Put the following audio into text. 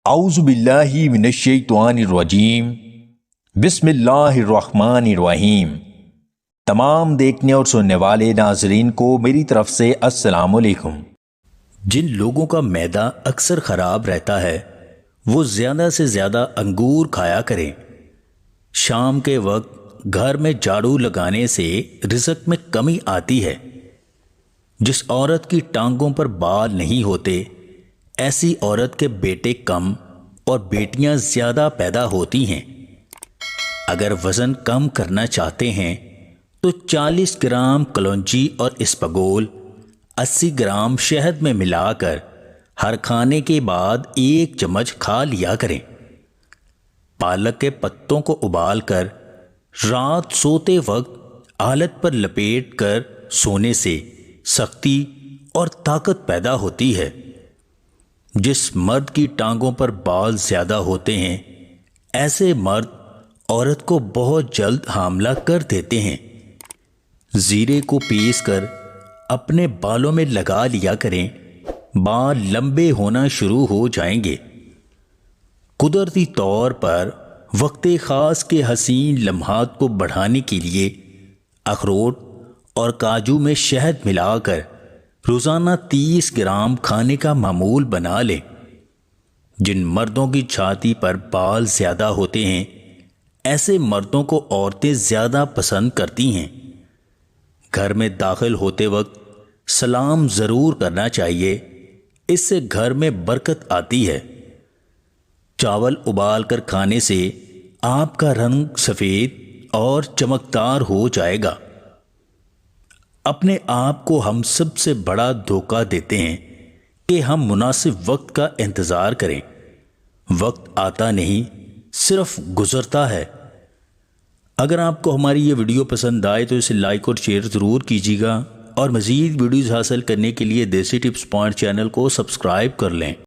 اعوذ باللہ من الشیطان الرجیم بسم اللہ الرحمن الرحیم۔ تمام دیکھنے اور سننے والے ناظرین کو میری طرف سے السلام علیکم۔ جن لوگوں کا معدہ اکثر خراب رہتا ہے وہ زیادہ سے زیادہ انگور کھایا کریں۔ شام کے وقت گھر میں جھاڑو لگانے سے رزق میں کمی آتی ہے۔ جس عورت کی ٹانگوں پر بال نہیں ہوتے ایسی عورت کے بیٹے کم اور بیٹیاں زیادہ پیدا ہوتی ہیں۔ اگر وزن کم کرنا چاہتے ہیں تو 40 گرام کلونجی اور اسپغول 80 گرام شہد میں ملا کر ہر کھانے کے بعد 1 چمچ کھا لیا کریں۔ پالک کے پتوں کو ابال کر رات سوتے وقت آلت پر لپیٹ کر سونے سے سختی اور طاقت پیدا ہوتی ہے۔ جس مرد کی ٹانگوں پر بال زیادہ ہوتے ہیں ایسے مرد عورت کو بہت جلد حاملہ کر دیتے ہیں۔ زیرے کو پیس کر اپنے بالوں میں لگا لیا کریں، بال لمبے ہونا شروع ہو جائیں گے۔ قدرتی طور پر وقت خاص کے حسین لمحات کو بڑھانے کے لیے اخروٹ اور کاجو میں شہد ملا کر روزانہ 30 گرام کھانے کا معمول بنا لیں۔ جن مردوں کی چھاتی پر بال زیادہ ہوتے ہیں ایسے مردوں کو عورتیں زیادہ پسند کرتی ہیں۔ گھر میں داخل ہوتے وقت سلام ضرور کرنا چاہیے، اس سے گھر میں برکت آتی ہے۔ چاول ابال کر کھانے سے آپ کا رنگ سفید اور چمکدار ہو جائے گا۔ اپنے آپ کو ہم سب سے بڑا دھوکہ دیتے ہیں کہ ہم مناسب وقت کا انتظار کریں۔ وقت آتا نہیں، صرف گزرتا ہے۔ اگر آپ کو ہماری یہ ویڈیو پسند آئے تو اسے لائک اور شیئر ضرور کیجیے گا، اور مزید ویڈیوز حاصل کرنے کے لیے دیسی ٹپس پوائنٹ چینل کو سبسکرائب کر لیں۔